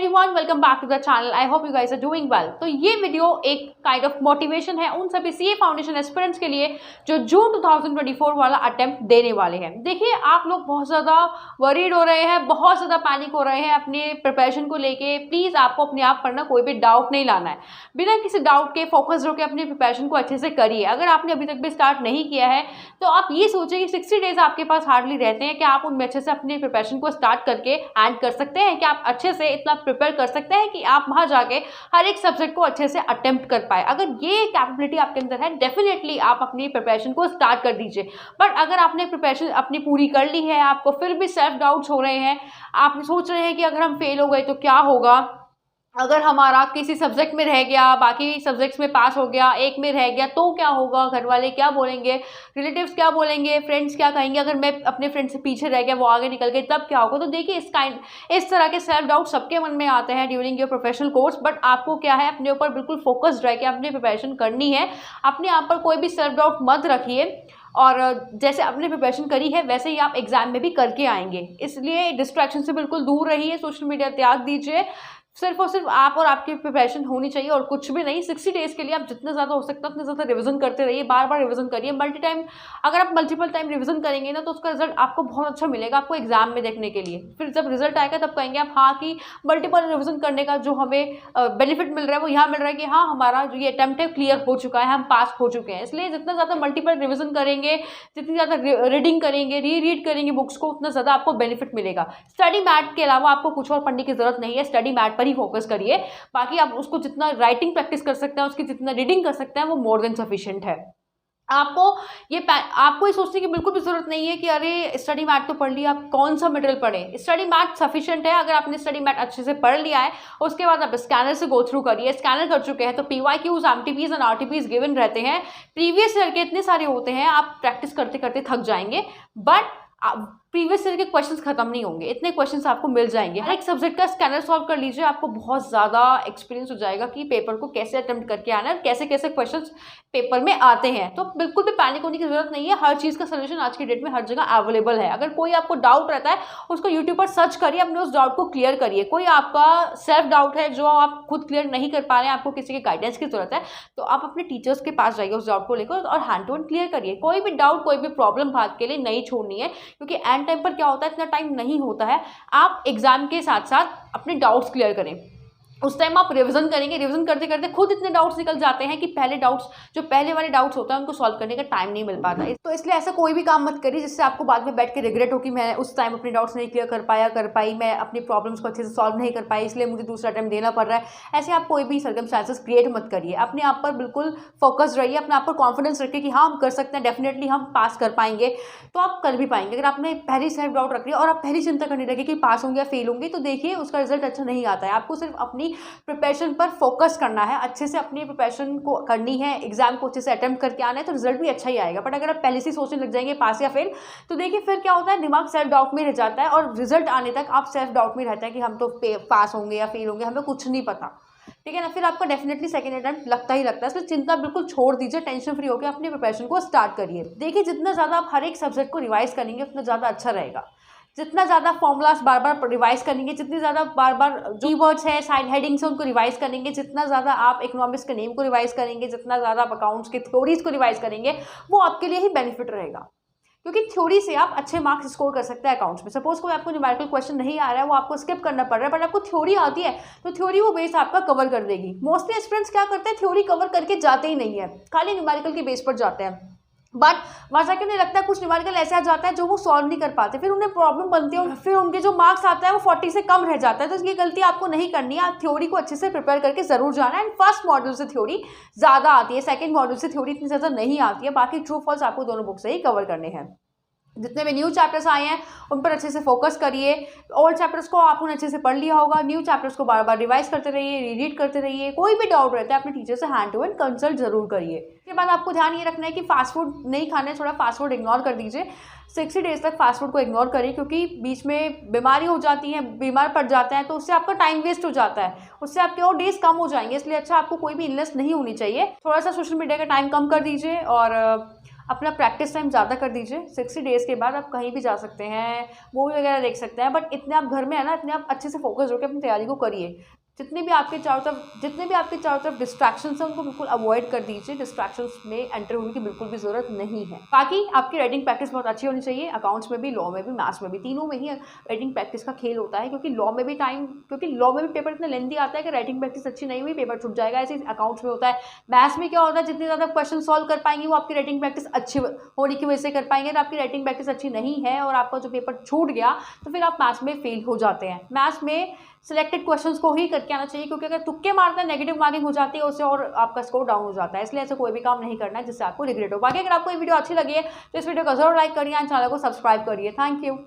Everyone, welcome back to the channel. I hope you guys are doing well. तो ये video एक kind of motivation है उन सभी सीए फाउंडेशन एस्पिरेंट्स के लिए जो जून 2024 वाला अटेम्प्ट देने वाले हैं। देखिए, आप लोग बहुत ज़्यादा वरीड हो रहे हैं, बहुत ज़्यादा पैनिक हो रहे हैं अपने प्रिपरेशन को लेके। प्लीज़ आपको अपने आप पर ना कोई भी डाउट नहीं लाना है। बिना किसी डाउट के फोकस होकर अपने प्रिपरेशन को अच्छे से करिए। अगर आपने अभी तक भी स्टार्ट नहीं किया है तो आप ये सोचिए कि 60 डेज आपके पास हार्डली रहते हैं कि आप उनमें अच्छे से अपने प्रिपरेशन को स्टार्ट करके एंड कर सकते हैं, कि आप अच्छे से इतना प्रिपेयर कर सकते हैं कि आप वहां जाके हर एक सब्जेक्ट को अच्छे से अटेम्प्ट कर पाए। अगर ये कैपेबिलिटी आपके अंदर है, डेफिनेटली आप अपनी प्रिपरेशन को स्टार्ट कर दीजिए। बट अगर आपने प्रिपरेशन अपनी पूरी कर ली है, आपको फिर भी सेल्फ डाउट्स हो रहे हैं, आप सोच रहे हैं कि अगर हम फेल हो गए तो क्या होगा, अगर हमारा किसी सब्जेक्ट में रह गया, बाकी सब्जेक्ट्स में पास हो गया, एक में रह गया तो क्या होगा, घर वाले क्या बोलेंगे, रिलेटिव्स क्या बोलेंगे, फ्रेंड्स क्या कहेंगे, अगर मैं अपने फ्रेंड से पीछे रह गया, वो आगे निकल गए, तब क्या होगा। तो देखिए, इस तरह के सेल्फ डाउट सबके मन में आते हैं during your professional course. But आपको क्या है, अपने ऊपर बिल्कुल फोकस्ड रह के अपनी प्रिपरेशन करनी है। अपने आप पर कोई भी सेल्फ डाउट मत रखिए, और जैसे आपने प्रिपरेशन करी है वैसे ही आप एग्जाम में भी करके आएंगे। इसलिए डिस्ट्रैक्शन से बिल्कुल दूर रहिए, सोशल मीडिया त्याग दीजिए। सिर्फ और सिर्फ आप और आपकी प्रिपरेशन होनी चाहिए और कुछ भी नहीं। 60 डेज के लिए आप जितना ज़्यादा हो सकता है उतना ज़्यादा रिवीजन करते रहिए, बार बार रिवीजन करिए। अगर आप मल्टीपल टाइम रिवीजन करेंगे ना तो उसका रिजल्ट आपको बहुत अच्छा मिलेगा आपको एग्जाम में देखने के लिए। फिर जब रिजल्ट आएगा तब कहेंगे आप हाँ कि मल्टीपल रिवीजन करने का जो हमें बेनिफिट मिल रहा है वो यहाँ मिल रहा है कि हाँ, हमारा जो ये अटेम्प्ट है क्लियर हो चुका है, हम पास हो चुके हैं। इसलिए जितना ज़्यादा मल्टीपल रिवीजन करेंगे, जितनी ज़्यादा रीडिंग करेंगे, रीड करेंगे बुक्स को, उतना ज़्यादा आपको बेनिफिट मिलेगा। स्टडी मैट के अलावा आपको कुछ और पढ़ने की जरूरत नहीं है, स्टडी मैट पर ही फोकस करिए। बाकी आप उसको जितना राइटिंग प्रैक्टिस कर सकते हैं, उसकी जितना रीडिंग कर सकते हैं, वो मोर देन सफिशिएंट है। आपको ये सोचने की बिल्कुल भी जरूरत नहीं है कि अरे स्टडी मैट तो पढ़ लिया, आप कौन सा मटेरियल पढ़ें। स्टडी मैट सफिशिएंट है। अगर आपने स्टडी मैट अच्छे से पढ़ लिया है, उसके बाद आप स्कैनर से गो थ्रू करिए। स्कैनर कर चुके हैं तो PYQs, MTPs and RTPs given रहते हैं। प्रीवियस ईयर के इतने सारे होते हैं, आप प्रैक्टिस करते करते थक जाएंगे। बट प्रीवियस ईयर के क्वेश्चंस खत्म नहीं होंगे, इतने क्वेश्चंस आपको मिल जाएंगे। हर एक सब्जेक्ट का स्कैनर सॉल्व कर लीजिए, आपको बहुत ज़्यादा एक्सपीरियंस हो जाएगा कि पेपर को कैसे अटेम्प्ट करके आना है, कैसे कैसे क्वेश्चंस पेपर में आते हैं। तो बिल्कुल भी पैनिक होने की जरूरत नहीं है। हर चीज़ का सोल्यूशन आज की डेट में हर जगह अवेलेबल है। अगर कोई आपको डाउट रहता है, उसको यूट्यूब पर सर्च करिए, अपने उस डाउट को क्लियर करिए। कोई आपका सेल्फ डाउट है जो आप खुद क्लियर नहीं कर पा रहे हैं, आपको किसी के गाइडेंस की जरूरत है, तो आप अपने टीचर्स के पास जाइए उस डाउट को लेकर और हैंड टू हैंड क्लियर करिए। कोई भी डाउट, कोई भी प्रॉब्लम बात के लिए नहीं छोड़नी है, क्योंकि एंड टाइम पर क्या होता है, इतना टाइम नहीं होता है। आप एग्जाम के साथ साथ अपने डाउट्स क्लियर करें। उस टाइम आप रिवीजन करेंगे, रिवीजन करते करते खुद इतने डाउट्स निकल जाते हैं कि पहले वाले डाउट्स होता है उनको सॉल्व करने का टाइम नहीं मिल पाता है। तो इसलिए ऐसा कोई भी काम मत करिए जिससे आपको बाद में बैठ के रिग्रेट हो कि मैं उस टाइम अपने डाउट्स नहीं क्लियर कर पाई, मैं अपनी प्रॉब्लम्स को अच्छे से सॉल्व नहीं कर पाई, इसलिए मुझे दूसरा अटेम्प्ट देना पड़ रहा है। ऐसे आप कोई भी सर्कमस्टांसेस क्रिएट मत करिए। अपने आप पर बिल्कुल फोकस रहिए, अपने आप पर कॉन्फिडेंस रखिए कि हाँ, हम कर सकते हैं, डेफिनेटली हम पास कर पाएंगे। तो आप कर भी पाएंगे। अगर आपने पहली सेल्फ डाउट रख लिया और आप पहली चिंता करने लगे कि पास होंगे या फेल होंगे, तो देखिए उसका रिजल्ट अच्छा नहीं आता है। आपको सिर्फ अपनी प्रिपरेशन पर फोकस करना है, अच्छे से अपनी प्रिपरेशन को करनी है, एग्जाम को अच्छे से अटेम्प्ट करके आना है, तो रिजल्ट भी अच्छा ही आएगा। बट अगर आप पहले से सोचने लग जाएंगे पास या फेल, तो देखिए फिर क्या होता है, दिमाग सेल्फ डाउट में रह जाता है और रिजल्ट आने तक आप सेल्फ डाउट में रहता है कि हम तो पास होंगे या फेल होंगे, हमें कुछ नहीं पता। ठीक है ना, फिर आपको डेफिनेटली सेकंड अटेम्प्ट लगता ही लगता है। इसलिए चिंता बिल्कुल छोड़ दीजिए, टेंशन फ्री होकर अपनी प्रिपरेशन को स्टार्ट करिए। देखिए, जितना ज़्यादा आप हर एक सब्जेक्ट को रिवाइज करेंगे उतना ज़्यादा अच्छा रहेगा। जितना ज़्यादा फॉर्मूलाज बार बार रिवाइज करेंगे, जितनी ज़्यादा बार बार कीवर्ड्स है, साइड हेडिंग्स है, उनको रिवाइज करेंगे, जितना ज़्यादा आप इकोनॉमिक्स के नेम को रिवाइज करेंगे, जितना ज़्यादा आप अकाउंट्स की थ्योरीज को रिवाइज करेंगे, वो आपके लिए ही बेनिफिट रहेगा। क्योंकि थ्योरी से आप अच्छे मार्क्स स्कोर कर सकते हैं अकाउंट्स में। सपोज कोई आपको न्यूमेरिकल क्वेश्चन नहीं आ रहा है, वो आपको स्किप करना पड़ रहा है, बट आपको थ्योरी आती है तो थ्योरी वो बेस आपका कवर कर देगी। मोस्टली स्टूडेंट्स क्या करते हैं, थ्योरी कवर करके जाते ही नहीं है, खाली न्यूमेरिकल के बेस पर जाते हैं। बट वहाँ जाके उन्हें लगता है कुछ न्यूमेरिकल ऐसे आ जाता है जो वो सॉल्व नहीं कर पाते, फिर उन्हें प्रॉब्लम बनती है, फिर उनके जो मार्क्स आता है वो 40 से कम रह जाता है। तो इसकी गलती आपको नहीं करनी है। आप थ्योरी को अच्छे से प्रिपेयर करके जरूर जाना है। एंड फर्स्ट मॉड्यूल से थ्योरी ज़्यादा आती है, सेकंड मॉड्यूल से थ्योरी इतनी ज़्यादा नहीं आती है। बाकी ट्रू फॉल्स आपको दोनों बुक से ही कवर करने हैं। जितने भी न्यू चैप्टर्स आए हैं उन पर अच्छे से फोकस करिए। ओल्ड चैप्टर्स को आपने अच्छे से पढ़ लिया होगा, न्यू चैप्टर्स को बार बार रिवाइज करते रहिए, रीड करते रहिए। कोई भी डाउट रहता है अपने टीचर से हैंड टू हैंड कंसल्ट जरूर करिए। इसके बाद आपको ध्यान ये रखना है कि फास्ट फूड नहीं खाना है, थोड़ा फास्ट फूड इग्नोर कर दीजिए। 60 डेज तक फास्ट फूड को इग्नोर करिए, क्योंकि बीच में बीमारी हो जाती है, बीमार पड़ जाते हैं, तो उससे आपका टाइम वेस्ट हो जाता है, उससे आपके और डेज कम हो जाएंगे। इसलिए अच्छा, आपको कोई भी इलनेस नहीं होनी चाहिए। थोड़ा सा सोशल मीडिया का टाइम कम कर दीजिए और अपना प्रैक्टिस टाइम ज़्यादा कर दीजिए। 60 डेज़ के बाद आप कहीं भी जा सकते हैं, मूवी वगैरह देख सकते हैं, बट इतने आप घर में है ना, इतने आप अच्छे से फोकस होकर अपनी तैयारी को करिए। जितने भी आपके चारों तरफ डिस्ट्रैक्शंस हैं उनको बिल्कुल अवॉइड कर दीजिए। डिस्ट्रैक्शंस में एंटर होने की बिल्कुल भी ज़रूरत नहीं है। बाकी आपकी राइटिंग प्रैक्टिस बहुत अच्छी होनी चाहिए। अकाउंट्स में भी, लॉ में भी, मैथ्स में भी, तीनों में ही राइटिंग प्रैक्टिस का खेल होता है, क्योंकि लॉ में भी पेपर इतना लेंथी आता है कि राइटिंग प्रैक्टिस अच्छी नहीं हुई पेपर छूट जाएगा। ऐसे अकाउंट्स में होता है। मैथ्स में क्या होता है, जितने ज़्यादा क्वेश्चन सॉल्व कर पाएंगे वो आपकी राइटिंग प्रैक्टिस अच्छी होने की वजह से कर पाएंगे। तो आपकी राइटिंग प्रैक्टिस अच्छी नहीं है और आपका जो पेपर छूट गया तो फिर आप मैथ्स में फेल हो जाते हैं। मैथ्स में सिलेक्टेड क्वेश्चंस को ही करके आना चाहिए, क्योंकि अगर तुक्के मारते हैं नेगेटिव मार्किंग हो जाती है उससे और आपका स्कोर डाउन हो जाता है। इसलिए ऐसा कोई भी काम नहीं करना है जिससे आपको रिग्रेट हो। बाकी अगर आपको ये वीडियो अच्छी लगी है तो इस वीडियो को जरूर लाइक करिए एंड चैनल को सब्सक्राइब करिए। Thank you.